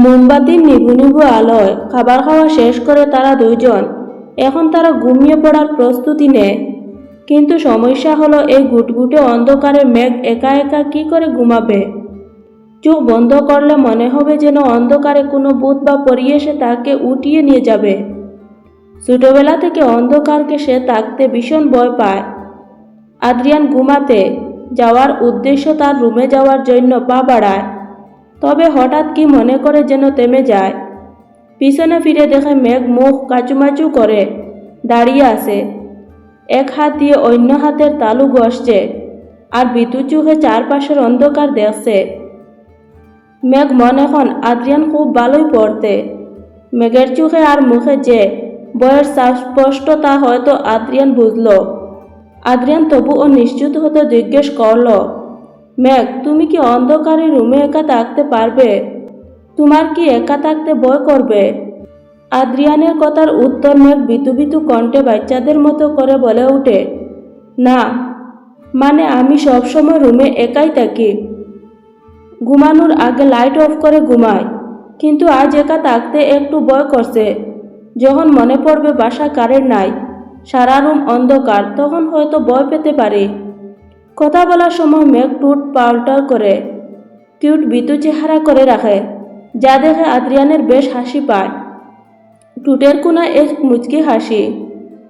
মোমবাতির নিভু নিভু আলোয় খাবার খাওয়া শেষ করে তারা দুইজন এখন তারা ঘুমিয়ে পড়ার প্রস্তুতি নেয়। কিন্তু সমস্যা হলো এই গুটগুটে অন্ধকারে মেঘ একা একা কি করে ঘুমাবে। চোখ বন্ধ করলে মনে হবে যেন অন্ধকারে কোনো ভূত বা পরী এসে তাকে উঠিয়ে নিয়ে যাবে। ছোটবেলা থেকে অন্ধকারকে সে থাকতে ভীষণ ভয় পায়। আদ্রিয়ান ঘুমাতে যাওয়ার উদ্দেশ্য তার রুমে যাওয়ার জন্য পা বাড়ায়, তবে হঠাৎ কি মনে করে যেন থেমে যায়। পিছনে ফিরে দেখে মেঘ মুখ কাচুমাচু করে দাঁড়িয়ে আছে, এক হাত দিয়ে অন্য হাতের তালু ঘষছে আর বিতু চোখে চারপাশের অন্ধকার দেখছে। মেঘ মনে এখন আদ্রিয়ান খুব ভালোই পড়তে। মেঘের চোখে আর মুখে যে বয়ের স্পষ্টতা হয়তো আদ্রিয়ান বুঝল। আদ্রিয়ান তবুও নিশ্চিত হতে জিজ্ঞেস করল, মেঘ তুমি কি অন্ধকারে রুমে একা থাকতে পারবে? তোমার কি একা থাকতে ভয় করবে? আদ্রিয়ানের কথার উত্তর মেঘ বিতু বিতু কণ্ঠে বাচ্চাদের মতো করে বলে ওঠে, না, মানে আমি সবসময় রুমে একাই থাকি। ঘুমানোর আগে লাইট অফ করে ঘুমাই, কিন্তু আজ একা থাকতে একটু ভয় করছে। যখন মনে পড়বে বাসায় কারেন্ট নাই, সারা রুম অন্ধকার, তখন হয়তো ভয় পেতে পারি। কথা বলার সময় মেঘ টুট পাল্টা করে কিউট বিতু চেহারা করে রাখে, যা দেখে আদ্রিয়ানের বেশ হাসি পায়। টুটের কোনায় এক মুচকি হাসি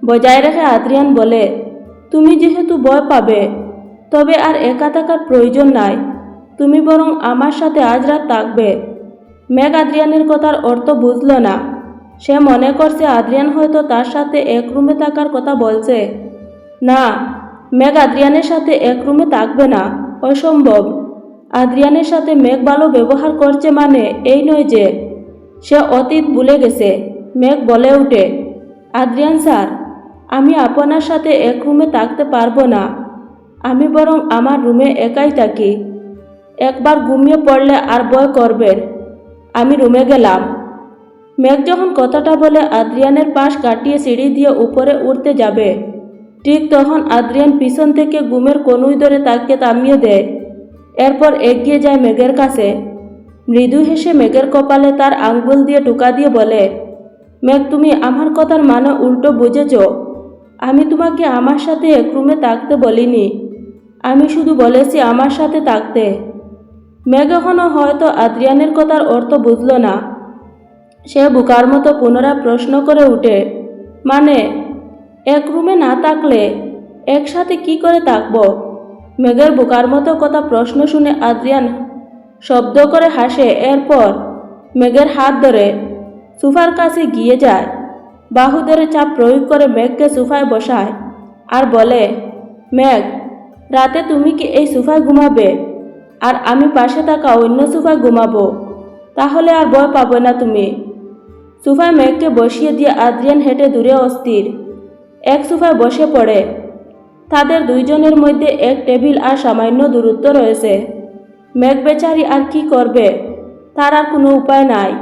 বজায় রেখে আদ্রিয়ান বলে, তুমি যেহেতু ভয় পাবে, তবে আর একা থাকার প্রয়োজন নাই। তুমি বরং আমার সাথে আজ রাত থাকবে। মেঘ আদ্রিয়ানের কথার অর্থ বুঝল না। সে মনে করছে আদ্রিয়ান হয়তো তার সাথে এক রুমে থাকার কথা বলছে। না, মেঘ আদ্রিয়ানের সাথে এক রুমে থাকবে না, অসম্ভব। আদ্রিয়ানের সাথে মেঘ ভালো ব্যবহার করছে মানে এই নয় যে সে অতীত ভুলে গেছে। মেঘ বলে ওঠে, আদ্রিয়ান স্যার, আমি আপনার সাথে এক রুমে থাকতে পারবো না। আমি বরং আমার রুমে একাই থাকি। একবার ঘুমিয়ে পড়লে আর ভয় করবেন। আমি রুমে গেলাম। মেঘ যখন কথাটা বলে আদ্রিয়ানের পাশ কাটিয়ে সিঁড়ি দিয়ে উপরে উঠতে যাবে, ঠিক তখন আদ্রিয়ান পিছন থেকে ঘুমের কনুই ধরে তাকে থামিয়ে দেয়। এরপর এগিয়ে যায় মেঘের কাছে। মৃদু হেসে মেঘের কপালে তার আঙ্গুল দিয়ে টোকা দিয়ে বলে, মেঘ তুমি আমার কথার মানে উল্টো বুঝেছ। আমি তোমাকে আমার সাথে এক রুমে থাকতে বলিনি, আমি শুধু বলেছি আমার সাথে থাকতে। মেঘ এখনও হয়তো আদ্রিয়ানের কথার অর্থ বুঝল না। সে বোকার মতো পুনরায় প্রশ্ন করে ওঠে, মানে এক রুমে না থাকলে একসাথে কি করে থাকব? মেঘের বোকার মতো কথা প্রশ্ন শুনে আদ্রিয়ান শব্দ করে হাসে। এরপর মেঘের হাত ধরে সোফার কাছে গিয়ে যায়, বাহু ধরে চাপ প্রয়োগ করে মেঘকে সোফায় বসায় আর বলে, মেঘ, রাতে তুমি কি এই সোফায় ঘুমাবে? আর আমি পাশে থাকা অন্য সোফায় ঘুমাবো, তাহলে আর ভয় পাবে না তুমি। সোফায় মেঘকে বসিয়ে দিয়ে আদ্রিয়ান হেঁটে দূরে অস্থির এক সোফায় বসে পড়ে। তাদের দুইজনের মধ্যে এক টেবিল আর সামান্য দূরত্ব রয়েছে। মেঘ বেচারি আর কি করবে, তার আর কোনো উপায় নাই।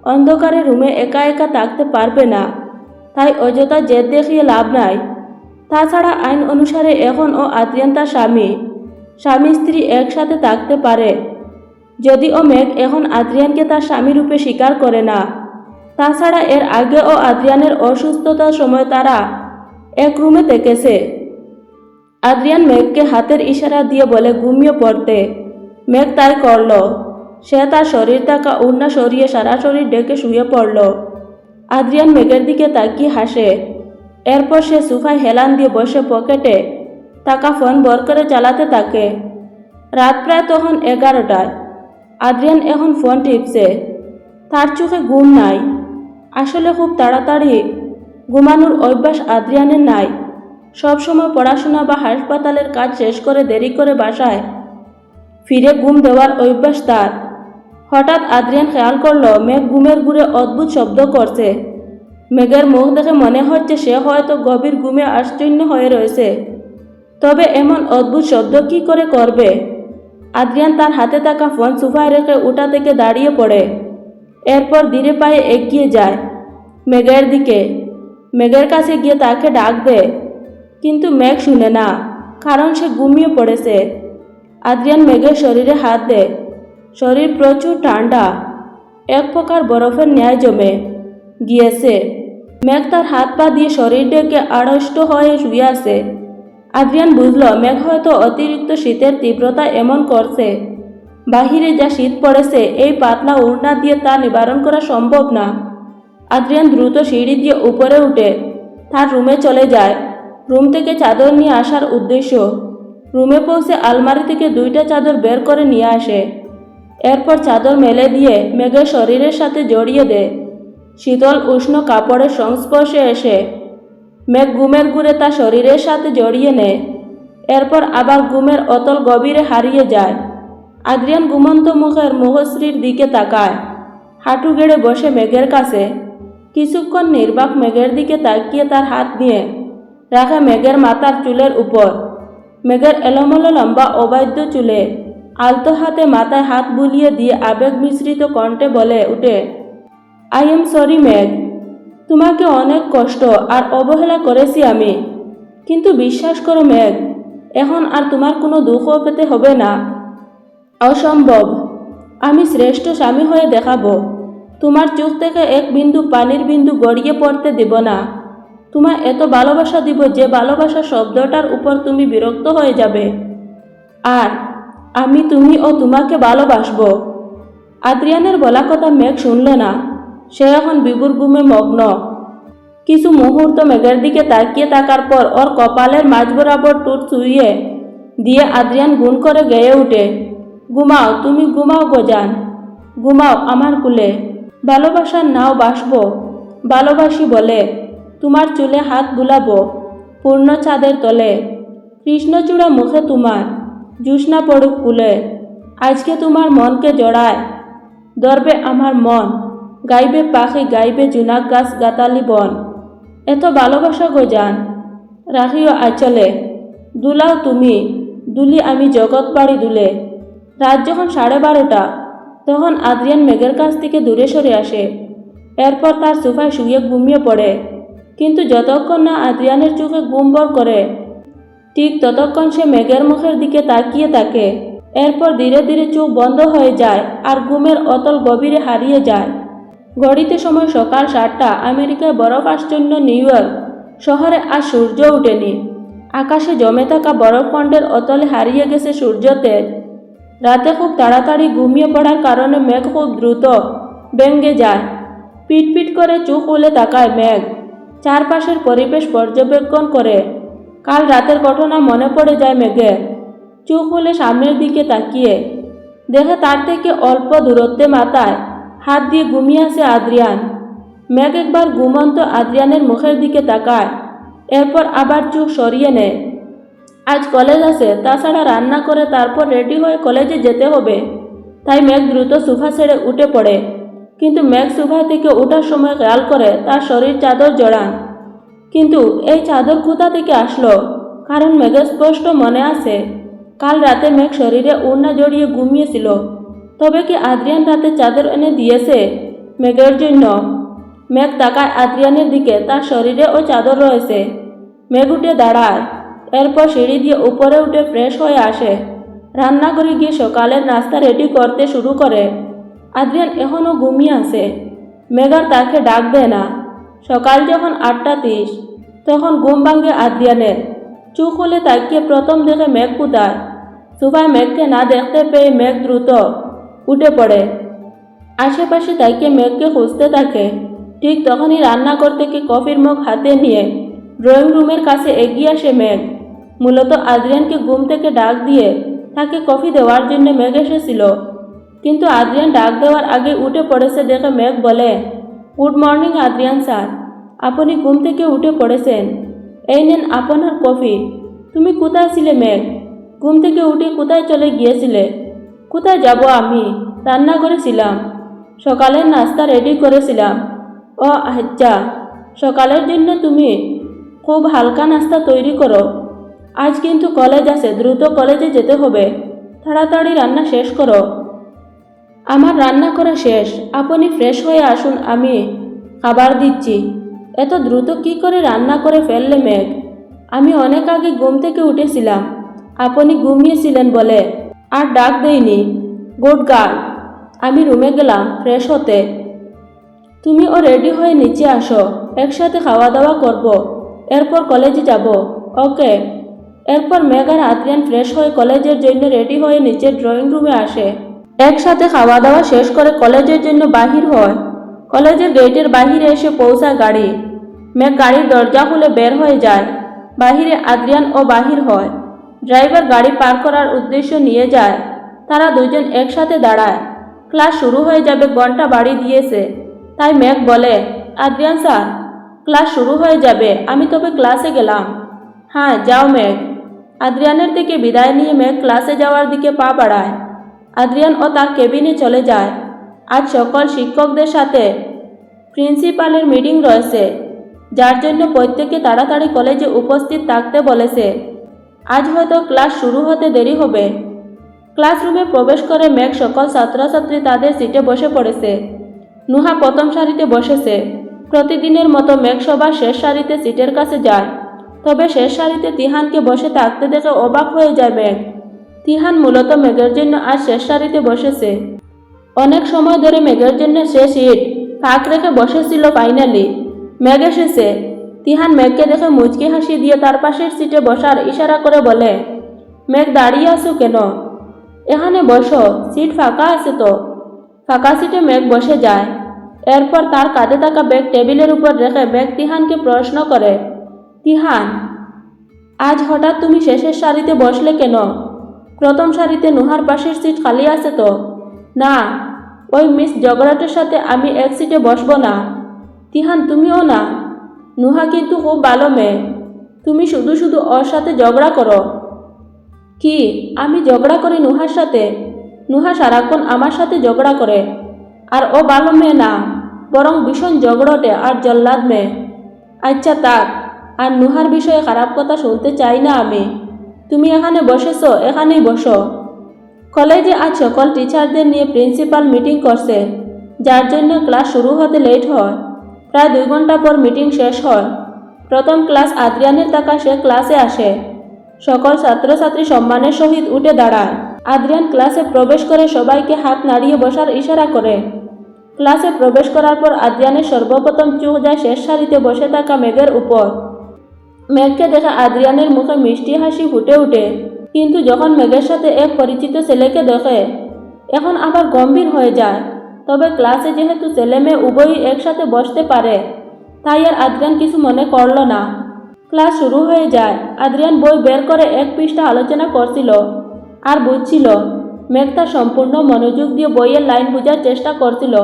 অন্ধকারে রুমে একা একা থাকতে পারবে না, তাই অযথা জেদ দেখিয়ে লাভ নাই। তাছাড়া আইন অনুসারে এখন ও আদ্রিয়ান তার স্বামী, স্বামী স্ত্রী একসাথে থাকতে পারে। যদিও মেঘ এখন আদ্রিয়ানকে তার স্বামী রূপে স্বীকার করে না। তাছাড়া এর আগে ও আদ্রিয়ানের অসুস্থতার সময় তারা এক রুমে থেকেছে। আদ্রিয়ান মেঘকে হাতের ইশারা দিয়ে বলে ঘুমিয়ে পড়তে। মেঘ তাই করল। সে তার শরীর থাকা ওড়না সরিয়ে সারা শরীর ঢেকে শুয়ে পড়ল। আদ্রিয়ান মেঘের দিকে তাকিয়ে হাসে। এরপর সে সোফায় হেলান দিয়ে বসে পকেটে থাকা ফোন ভর করে চালাতে থাকে। রাত প্রায় তখন 11টায়। আদ্রিয়ান এখন ফোন টিপছে। তার চোখে ঘুম নাই। আসলে খুব তাড়াতাড়ি ঘুমানোর অভ্যাস আদ্রিয়ানের নাই। সবসময় পড়াশোনা বা হাসপাতালের কাজ শেষ করে দেরি করে বাসায় ফিরে ঘুম দেওয়ার অভ্যাস তার। হঠাৎ আদ্রিয়ান খেয়াল করল মেঘ ঘুমের ঘুরে অদ্ভুত শব্দ করছে। মেঘের মুখ দেখে মনে হচ্ছে সে হয়তো গভীর ঘুমে আশ্চর্য হয়ে রয়েছে। তবে এমন অদ্ভুত শব্দ কি করে করবে? আদ্রিয়ান তার হাতে থাকা ফোন সোফায় রেখে উঠা থেকে দাঁড়িয়ে পড়ে। এরপর ধীরে পায়ে এগিয়ে যায় মেঘের দিকে। মেঘের কাছে গিয়ে তাকে ডাক দেয়, কিন্তু মেঘ শুনে না, কারণ সে ঘুমিয়ে পড়েছে। আদ্রিয়ান মেঘের শরীরে হাত দেয়। শরীর প্রচুর ঠান্ডা। এক প্রকার বরফের ন্যায় জমে গিয়েছে। মেঘ তার হাত পা দিয়ে শরীর ডেকে আড়ষ্ট হয়ে শুয়ে আছে। আদ্রিয়ান বুঝল মেঘ হয়তো অতিরিক্ত শীতের তীব্রতা এমন করছে। বাহিরে যা শীত পড়েছে এই পাতলা ওড়না দিয়ে তা নিবারণ করা সম্ভব না। আদ্রিয়ান দ্রুত সিঁড়ি দিয়ে উপরে উঠে তার রুমে চলে যায়। রুম থেকে চাদর নিয়ে আসার উদ্দেশ্য। রুমে পৌঁছে আলমারি থেকে 2টা চাদর বের করে নিয়ে আসে। এরপর চাদর মেলে দিয়ে মেঘের শরীরের সাথে জড়িয়ে দেয়। শীতল উষ্ণ কাপড়ের সংস্পর্শে এসে মেঘ ঘুমের ঘুরে তার শরীরের সাথে জড়িয়ে নেয়। এরপর আবার ঘুমের অতল গভীরে হারিয়ে যায়। আদ্রিয়ান ঘুমন্ত মুখের মুখশ্রীর দিকে তাকায়। হাঁটু গেড়ে বসে মেঘের কাছে কিছুক্ষণ নির্বাক মেঘের দিকে তাকিয়ে তার হাত নিয়ে রাখে মেঘের মাথার চুলের উপর। মেঘের এলোমেলো লম্বা অবাধ্য চুলে আলতো হাতে মাথায় হাত বুলিয়ে দিয়ে আবেগ মিশ্রিত কণ্ঠে বলে উঠে, আই এম সরি মেঘ, তোমাকে অনেক কষ্ট আর অবহেলা করেছি আমি। কিন্তু বিশ্বাস করো মেঘ, এখন আর তোমার কোনো দুঃখও পেতে হবে না। অসম্ভব। আমি শ্রেষ্ঠ স্বামী হয়ে দেখাবো। তোমার চোখ থেকে এক বিন্দু পানির বিন্দু গড়িয়ে পড়তে দেব না। তোমায় এত ভালোবাসা দিব যে ভালোবাসা শব্দটার উপর তুমি বিরক্ত হয়ে যাবে। আর আমি তুমি ও তোমাকে ভালোবাসবো। আদ্রিয়ানের বলা কথা মেঘ শুনল না। সে এখন বিভোর ঘুমে মগ্ন। কিছু মুহূর্ত মেঘের দিকে তাকিয়ে থাকার পর ওর কপালের মাঝ বরাবর টুট ছুঁয়ে দিয়ে আদ্রিয়ান গুণ করে গেয়ে উঠে, ঘুমাও তুমি, ঘুমাও গোজান, ঘুমাও আমার কুলে। ভালোবাসার নাও বাসবো, ভালোবাসি বলে তোমার চুলে হাত বুলাবো পূর্ণ চাঁদের তলে। কৃষ্ণচূড়া মুখে তোমার জ্যোৎস্না পড়ুক কুলে। আজকে তোমার মনকে জড়ায় ধরবে আমার মন। গাইবে পাখি, গাইবে জুনাক গাছ গাতালি বন। এত ভালোবাসা গোজান রাখিও আঁচলে। দুলাও তুমি, দুলি আমি জগৎ পাড়ি দুলে। রাত যখন 12:30 তখন আদ্রিয়ান মেঘের কাছ থেকে দূরে সরে আসে। এরপর তার সোফায় শুয়ে ঘুমিয়ে পড়ে। কিন্তু যতক্ষণ না আদ্রিয়ানের চোখে ঘুম ভর করে ঠিক ততক্ষণ সে মেঘের মুখের দিকে তাকিয়ে থাকে। এরপর ধীরে ধীরে চোখ বন্ধ হয়ে যায় আর ঘুমের অতল গভীরে হারিয়ে যায়। ঘড়িতে সময় সকাল 7টা। আমেরিকায় বরফ আচ্ছন্ন নিউ ইয়র্ক শহরে আজ সূর্য ওঠেনি। আকাশে জমে থাকা বরফখণ্ডের অতলে হারিয়ে গেছে সূর্য তেজ। রাতে খুব তাড়াতাড়ি ঘুমিয়ে পড়ার কারণে মেঘ খুব দ্রুত ভেঙে যায়। পিটপিট করে চোখ খুলে তাকায় মেঘ। চারপাশের পরিবেশ পর্যবেক্ষণ করে। কাল রাতের ঘটনা মনে পড়ে যায় মেঘের। চোখ খুলে সামনের দিকে তাকিয়ে দেখে তার থেকে অল্প দূরত্বে মাথায় হাত দিয়ে ঘুমিয়ে আছে আদ্রিয়ান। মেঘ একবার ঘুমন্ত আদ্রিয়ানের মুখের দিকে তাকায়। এরপর আবার চোখ সরিয়ে নেয়। আজ কলেজ আছে, তাছাড়া রান্না করে তারপর রেডি হয়ে কলেজে যেতে হবে। তাই মেঘ দ্রুত সোফা ছেড়ে উঠে পড়ে। কিন্তু মেঘ সোফা থেকে ওঠার সময় খেয়াল করে তার শরীর চাদর জড়ান। কিন্তু এই চাদর কোথা থেকে আসলো? কারণ মেঘের স্পষ্ট মনে আছে কাল রাতে মেঘ শরীরে ওড়না জড়িয়ে ঘুমিয়েছিল। তবে কি আদ্রিয়ান রাতে চাদর এনে দিয়েছে মেঘের জন্য? মেঘ তাকায় আদ্রিয়ানের দিকে। তার শরীরে ও চাদর রয়েছে। মেঘ উঠে দাঁড়ায়। এরপর সিঁড়ি দিয়ে উপরে উঠে ফ্রেশ হয়ে আসে। রান্নাঘরে গিয়ে সকালের নাস্তা রেডি করতে শুরু করে। আদ্রিয়ান এখনও ঘুমিয়ে আছে। মেঘ আর তাকে ডাক দেয় না। সকাল যখন 8:30 তখন ঘুম ভাঙে আদ্রিয়ানের। চোখ খুলে তাকিয়ে প্রথম দেখে মেঘ কোথায়। সোফায় মেঘকে না দেখতে পেয়ে মেঘ দ্রুত উঠে পড়ে। আশেপাশে তাকিয়ে মেঘকে খুঁজতে থাকে। ঠিক তখনই রান্নাঘর থেকে কফির মগ হাতে নিয়ে ড্রয়িং রুমের কাছে এগিয়ে আসে মেঘ। মূলত আদ্রিয়ানকে ঘুম থেকে ডাক দিয়ে তাকে কফি দেওয়ার জন্য মেঘ এসেছিল। কিন্তু আদ্রিয়ান ডাক দেওয়ার আগে উঠে পড়েছে দেখে মেঘ বলে, গুড মর্নিং আদ্রিয়ান স্যার, আপনি ঘুম থেকে উঠে পড়েছেন। এই নেন আপনার কফি। তুমি কোথায় ছিলে মেঘ? ঘুম থেকে উঠে কোথায় চলে গিয়েছিলে? কোথায় যাব আমি? রান্নাঘরে ছিলাম। সকালের নাস্তা রেডি করেছিলাম। ও আচ্ছা, সকালের জন্য তুমি খুব হালকা নাস্তা তৈরি করো। আজ কিন্তু কলেজ আছে, দ্রুত কলেজে যেতে হবে। তাড়াতাড়ি রান্না শেষ করো। আমার রান্না করা শেষ, আপনি ফ্রেশ হয়ে আসুন, আমি খাবার দিচ্ছি। এত দ্রুত কি করে রান্না করে ফেললে মেঘ? আমি অনেক আগে ঘুম থেকে উঠেছিলাম। আপনি ঘুমিয়েছিলেন বলে আর ডাক দেইনি। Good girl. আমি রুমে গেলাম ফ্রেশ হতে। তুমিও রেডি হয়ে নিচে আসো, একসাথে খাওয়া দাওয়া করব, এরপর কলেজে যাব। ওকে। এরপর মেঘ আর আদ্রিয়ান ফ্রেশ হয়ে কলেজের জন্য রেডি হয়ে নিচে ড্রয়িং রুমে আসে। একসাথে খাওয়া দাওয়া শেষ করে কলেজের জন্য বাহির হয়। কলেজের গেটের বাহিরে এসে পৌঁছায় গাড়ি। মেঘ গাড়ির দরজা খুলে বের হয়ে যায়। বাহিরে আদ্রিয়ান ও বাহির হয়। ড্রাইভার গাড়ি পার করার উদ্দেশ্য নিয়ে যায়। তারা দুজন একসাথে দাঁড়ায়। ক্লাস শুরু হয়ে যাবে, ঘন্টা বাড়ি দিয়েছে। তাই মেঘ বলে, আদ্রিয়ান স্যার, ক্লাস শুরু হয়ে যাবে, আমি তবে ক্লাসে গেলাম। হ্যাঁ যাও মেঘ। আদ্রিয়ানের থেকে বিদায় নিয়ে মেঘ ক্লাসে যাওয়ার দিকে পা বাড়ায়। আদ্রিয়ান ও তার কেবিনে চলে যায়। আজ সকল শিক্ষকদের সাথে প্রিন্সিপালের মিটিং রয়েছে, যার জন্য প্রত্যেকে তাড়াতাড়ি কলেজে উপস্থিত থাকতে বলেছে। আজ হয়তো ক্লাস শুরু হতে দেরি হবে। ক্লাসরুমে প্রবেশ করে মেঘ সকল ছাত্রছাত্রী তাদের সিটে বসে পড়েছে। নুহা প্রথম সারিতে বসেছে। প্রতিদিনের মতো মেঘ সবার শেষ সারিতে সিটের কাছে যায়। তবে শেষ সারিতে তিহানকে বসে থাকতে দেখে অবাক হয়ে যায় মেঘ। তিহান মূলত মেঘের জন্য আজ শেষ সারিতে বসেছে। অনেক সময় ধরে মেঘের জন্য সে সিট ফাঁক রেখে বসেছিল। ফাইনালি মেঘ এসেছে। তিহান মেঘকে দেখে মুচকি হাসি দিয়ে তার পাশের সিটে বসার ইশারা করে বলে, মেঘ দাঁড়িয়ে আছো কেন? এখানে বসো, সিট ফাঁকা আছে তো। ফাঁকা সিটে মেঘ বসে যায়। এরপর তার কাঁধে থাকা ব্যাগ টেবিলের উপর রেখে মেঘ তিহানকে প্রশ্ন করে, তিহান, আজ হঠাৎ তুমি শেষের সারিতে বসলে কেন? প্রথম সারিতে নুহার পাশের সিট খালি আছে তো। না, ওই মিস জগরাটের সাথে আমি এক সিটে বসবো না। তিহান, তুমিও না। নুহা কিন্তু খুব ভালো মেয়ে, তুমি শুধু শুধু ওর সাথে ঝগড়া করো। কি, আমি ঝগড়া করি নুহার সাথে? নুহা সারাক্ষণ আমার সাথে ঝগড়া করে। আর ও ভালো মেয়ে না, বরং ভীষণ ঝগড়টে আর জল্লাদ মেয়ে। আচ্ছা থাক, আর নুহার বিষয়ে খারাপ কথা শুনতে চাই না আমি। তুমি এখানে বসেছো, এখানেই বসো। কলেজে আজ সকল টিচারদের নিয়ে প্রিন্সিপাল মিটিং করছে, যার জন্য ক্লাস শুরু হতে লেট হয়। প্রায় 2 ঘন্টা পর মিটিং শেষ হয়। প্রথম ক্লাস আদ্রিয়ানের টাকা সে ক্লাসে আসে। সকল ছাত্রছাত্রী সম্মানের সহিত উঠে দাঁড়ায়। আদ্রিয়ান ক্লাসে প্রবেশ করে সবাইকে হাত নাড়িয়ে বসার ইশারা করে। ক্লাসে প্রবেশ করার পর আদ্রিয়ানের সর্বপ্রথম চোখ যায় শেষ সারিতে বসে থাকা মেঘের উপর। মেঘকে দেখে আদ্রিয়ানের মুখে মিষ্টি হাসি ফুটে ওঠে। কিন্তু যখন মেঘের সাথে এক পরিচিত ছেলেকে দেখে, এখন আবার গম্ভীর হয়ে যায়। তবে ক্লাসে যেহেতু ছেলে মেয়ে উভয়ই একসাথে বসতে পারে, তাই আর আদ্রিয়ান কিছু মনে করল না। ক্লাস শুরু হয়ে যায়। আদ্রিয়ান বই বের করে এক পৃষ্ঠা আলোচনা করছিল আর বুঝছিল। মেঘ তার সম্পূর্ণ মনোযোগ দিয়ে বইয়ের লাইন বোঝার চেষ্টা করছিল।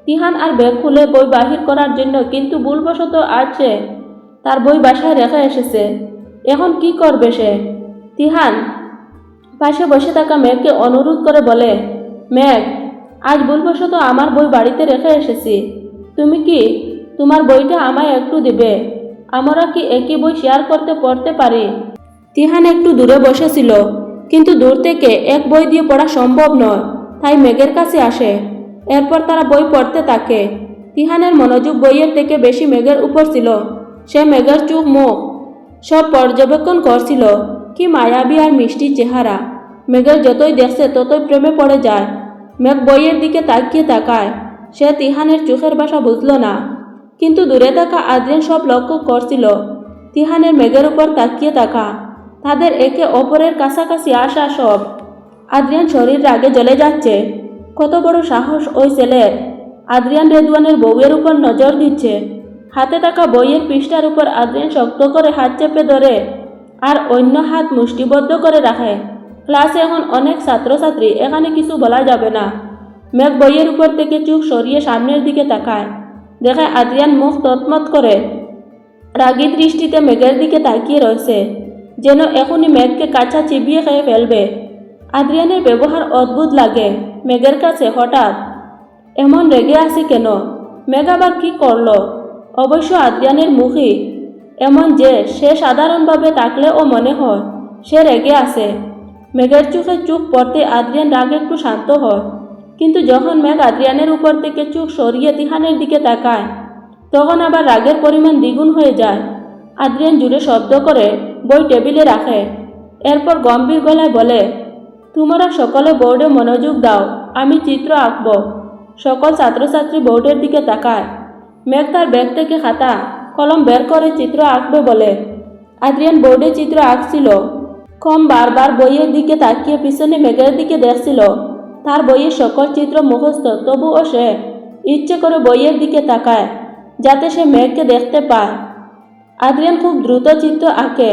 তিহান আর ব্যাগ খুলে বই বাহির করার জন্য, কিন্তু ভুলবশত আজ সে তার বই বাসায় রেখে এসেছে। এখন কি করবে সে? তিহান পাশে বসে থাকা মেঘকে অনুরোধ করে বলে, মেঘ, আজ ভুলবশত আমার বই বাড়িতে রেখে এসেছি। তুমি কি তোমার বইটা আমায় একটু দিবে? আমরা কি একই বই শেয়ার করতে পড়তে পারি? তিহান একটু দূরে বসেছিল, কিন্তু দূর থেকে এক বই দিয়ে পড়া সম্ভব নয়, তাই মেঘের কাছে আসে। এরপর তারা বই পড়তে থাকে। তিহানের মনোযোগ বইয়ের থেকে বেশি মেঘের উপর ছিল। সে মেঘের চোখ মুখ সব পর্যবেক্ষণ করছিল। কি মায়াবী আর মিষ্টি চেহারা! মেঘের যতই দেখছে ততই প্রেমে পড়ে যায়। মেঘ বইয়ের দিকে তাকিয়ে তাকায়। সে তিহানের চোখের ভাষা বুঝল না, কিন্তু দূরে থাকা আদ্রিয়ান সব লক্ষ্য করছিল। তিহানের মেঘের উপর তাকিয়ে থাকা, তাদের একে অপরের কাছাকাছি আসা সব। আদ্রিয়ান শরীর রাগে জ্বলে যাচ্ছে। কত বড় সাহস ওই ছেলের! আদ্রিয়ান রেদওয়ানের বউয়ের উপর নজর দিচ্ছে। হাতে থাকা বইয়ের পৃষ্ঠার উপর আদ্রিয়ান শক্ত করে হাত চেপে ধরে আর অন্য হাত মুষ্টিবদ্ধ করে রাখে। ক্লাসে এখন অনেক ছাত্রছাত্রী, এখানে কিছু বলা যাবে না। মেঘ বইয়ের উপর থেকে চোখ সরিয়ে সামনের দিকে তাকায়। দেখে আদ্রিয়ান মুখ তৎমত করে রাগী দৃষ্টিতে মেঘের দিকে তাকিয়ে রয়েছে, যেন এখনই মেঘকে কাছা চিবিয়ে খেয়ে ফেলবে। আদ্রিয়ানের ব্যবহার অদ্ভুত লাগে মেঘের কাছে। হঠাৎ এমন রেগে আসি কেন? মেঘ আবার কি করল? অবশ্য আদ্রিয়ানের মুখই এমন যে সে সাধারণভাবে তাকলেও মনে হয় সে রেগে আছে। মেঘের চোখে চোখ পড়তে আদ্রিয়ান রাগ একটু শান্ত হয়। কিন্তু যখন মেঘ আদ্রিয়ানের উপর থেকে চোখ সরিয়ে তিহানের দিকে তাকায়, তখন আবার রাগের পরিমাণ দ্বিগুণ হয়ে যায়। আদ্রিয়ান জুড়ে শব্দ করে বই টেবিলে রাখে। এরপর গম্ভীর গলায় বলে, তোমরা সকলে বোর্ডে মনোযোগ দাও। আমি চিত্র আঁকব। সকল ছাত্রছাত্রী বোর্ডের দিকে তাকায়। মেঘ তার ব্যাগ থেকে খাতা কলম বের করে চিত্র আঁকবে বলে। আদ্রিয়ান বোর্ডে চিত্র আঁকছিল। কম বারবার বইয়ের দিকে তাকিয়ে পিছনে মেঘের দিকে দেখছিল। তার বইয়ের সকল চিত্র মুখস্থ, তবুও সে ইচ্ছে করে বইয়ের দিকে তাকায় যাতে সে মেঘকে দেখতে পায়। আদ্রিয়ান খুব দ্রুত চিত্র আঁকে,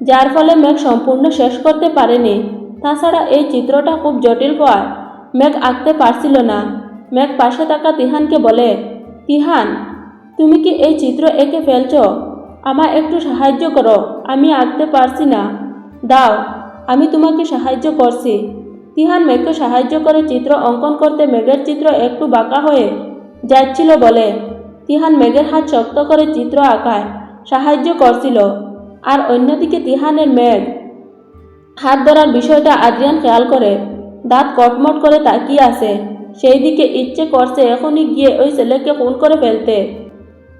যার ফলে মেঘ সম্পূর্ণ শেষ করতে পারেনি। তাছাড়া এই চিত্রটা খুব জটিল হওয়ায় মেঘ আঁকতে পারছিল না। মেঘ পাশে থাকা তিহানকে বলে, তিহান, তুমি কি এই চিত্র এঁকে ফেলছ? আমায় একটু সাহায্য করো, আমি আঁকতে পারছি না। দাও, আমি তোমাকে সাহায্য করছি। তিহান মেঘকে সাহায্য করে চিত্র অঙ্কন করতে মেঘের চিত্র একটু বাঁকা হয়ে যাচ্ছিল বলে তিহান মেঘের হাত শক্ত করে চিত্র আঁকায় সাহায্য করছিল। আর অন্যদিকে তিহানের মেঘ হাত ধরার বিষয়টা আদ্রিয়ান খেয়াল করে দাঁত কটমট করে তাকিয়ে আছে। সেই দিকে ইচ্ছে করছে এখনই গিয়ে ওই ছেলেকে খুন করে ফেলতে।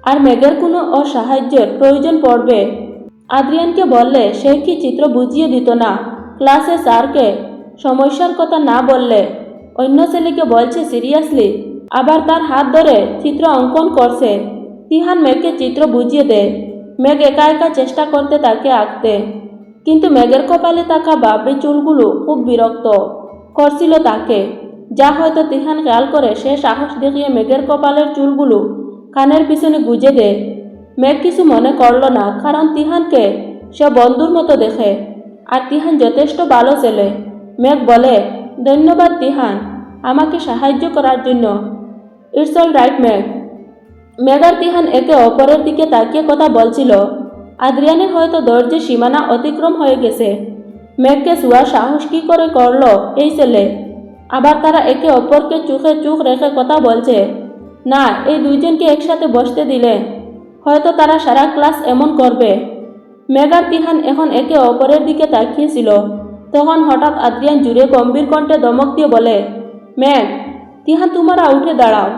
আর মেঘের কোনো সাহায্যের প্রয়োজন পড়বে আদ্রিয়ানকে বললে সে কি চিত্র বুঝিয়ে দিত না? ক্লাসে স্যারকে সমস্যার কথা না বললে অন্য ছেলেকে বলছে সিরিয়াসলি, আবার তার হাত ধরে চিত্র অঙ্কন করছে। তিহান মেঘকে চিত্র বুঝিয়ে দেয়। মেঘ একা একা চেষ্টা করতে তাকে আঁকতে, কিন্তু মেঘের কপালে থাকা বাবরি চুলগুলো খুব বিরক্ত করছিল তাকে, যা হয়তো তিহান খেয়াল করে। সে সাহস দেখিয়ে মেঘের কপালের চুলগুলো কানের পিছনে গুজে দেয়। মেঘ কিছু মনে করল না, কারণ তিহানকে সে বন্ধুর মতো দেখে আর তিহান যথেষ্ট ভালো ছেলে। মেঘ বলে, ধন্যবাদ তিহান আমাকে সাহায্য করার জন্য। ইটস অল রাইট মেঘ। মেঘ আর তিহান একে অপরের দিকে তাকিয়ে কথা বলছিল। আদ্রিয়ানের হয়তো ধৈর্যের সীমানা অতিক্রম হয়ে গেছে। মেঘকে শোয়ার সাহস কী করে করলো এই ছেলে? আবার তারা একে অপরকে চোখে চোখ রেখে কথা বলছে। না, এই দুইজনকে একসাথে বসতে দিলে হয়তো তারা সারা ক্লাস এমন করবে। মেঘ আর তিহান এখন একে অপরের দিকে তাকিয়েছিল। তখন হঠাৎ আদ্রিয়ান জুড়ে গম্ভীর কণ্ঠে ধমক দিয়ে বলে, মেঘ, তিহান তোমরা উঠে দাঁড়াও।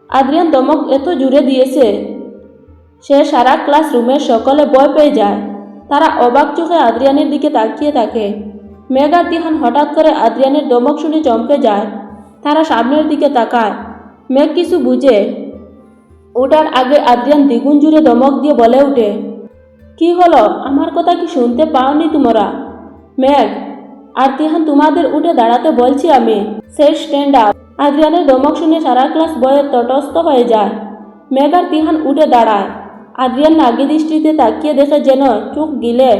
আদ্রিয়ান ধমক এত জুড়ে দিয়েছে সে সারা ক্লাসরুমের সকলে ভয় পেয়ে যায়। তারা অবাক চোখে আদ্রিয়ানের দিকে তাকিয়ে থাকে। মেঘ আর তিহান হঠাৎ করে আদ্রিয়ানের ধমক শুনে চমকে যায়। তারা সামনের দিকে তাকায়। মেঘ কিছু বুঝে ওটার আগে আদ্রিয়ান দ্বিগুণ জুড়ে ধমক দিয়ে বলে ওঠে, কি হলো? আমার কথা কি শুনতে পাওনি তোমরা? মেঘ আর তিহান, তোমাদের উঠে দাঁড়াতে বলছি আমি। সে স্ট্যান্ড আপ। আদ্রিয়ানের ধমক শুনে সারা ক্লাস ভয়ে তটস্থ হয়ে যায়। মেঘ আর তিহান উঠে দাঁড়ায়। আদ্রিয়ান নাগি দৃষ্টিতে তাকিয়ে দেখে যেন চোখ গিলে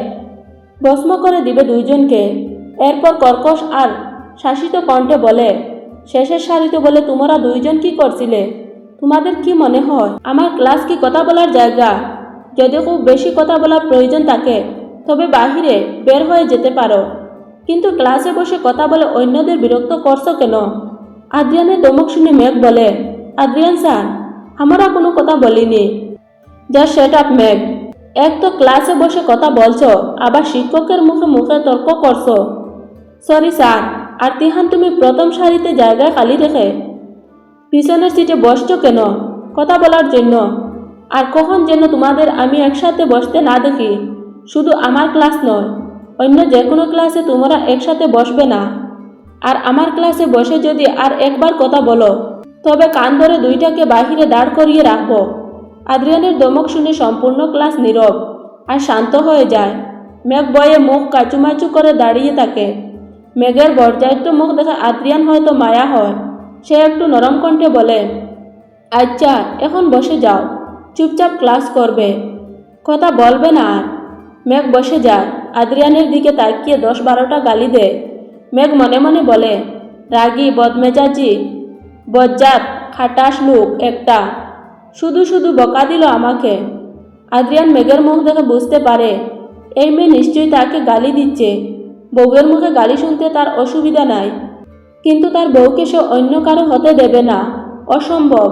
ভস্ম করে দিবে দুইজনকে। এরপর কর্কশ আর শাসিত কণ্ঠে বলে, শেষের সারিতে বলে, তোমরা দুইজন কি করছিলে? তোমাদের কি মনে হয় আমার ক্লাস কি কথা বলার জায়গা? যদি খুব বেশি কথা বলার প্রয়োজন থাকে তবে বাহিরে বের হয়ে যেতে পারো, কিন্তু ক্লাসে বসে কথা বলে অন্যদের বিরক্ত করছো কেন? আদ্রিয়ানের ধমক শুনে মেঘ বলে, আদ্রিয়ান স্যার, আমরা কোনো কথা বলিনি। যা সেট আপ মেঘ। এক তো ক্লাসে বসে কথা বলছো, আবার শিক্ষকের মুখে মুখে তর্ক করছো। Sorry sir. আর তিহান, তুমি প্রথম সারিতে জায়গা খালি রেখে পিছনের সিটে বসছো কেন? কথা বলার জন্য। আর কখন যেন তোমাদের আমি একসাথে বসতে না দেখি। শুধু আমার ক্লাস নয়, অন্য যে কোনো ক্লাসে তোমরা একসাথে বসবে না। আর আমার ক্লাসে বসে যদি আর একবার কথা বলো তবে কান ধরে দুইটাকে বাহিরে দাঁড় করিয়ে রাখবো। আদ্রিয়ানের ধমক শুনে সম্পূর্ণ ক্লাস নীরব আর শান্ত হয়ে যায়। মেঘ ভয়ে মুখ কাচুমাচু করে দাঁড়িয়ে থাকে। মেঘের বর্জায়িত মুখ দেখে আদ্রিয়ান হয়তো মায়া হয়। সে একটু নরম কণ্ঠে বলে, আচ্ছা এখন বসে যাও, চুপচাপ ক্লাস করবে, কথা বলবে না আর। মেঘ বসে যায়। আদ্রিয়ানের দিকে তাকিয়ে 10-12টা গালি দেয়। মেঘ মনে মনে বলে, রাগী, বদমেজাজি, বজ্জাত, খাটাস লোক একটা, শুধু শুধু বকা দিল আমাকে। আদ্রিয়ান মেঘের মুখ দেখে বুঝতে পারে এই মেয়ে নিশ্চয়ই তাকে গালি দিচ্ছে। বউয়ের মুখে গালি শুনতে তার অসুবিধা নাই, কিন্তু তার বউকে সে অন্য কারো হতে দেবে না, অসম্ভব।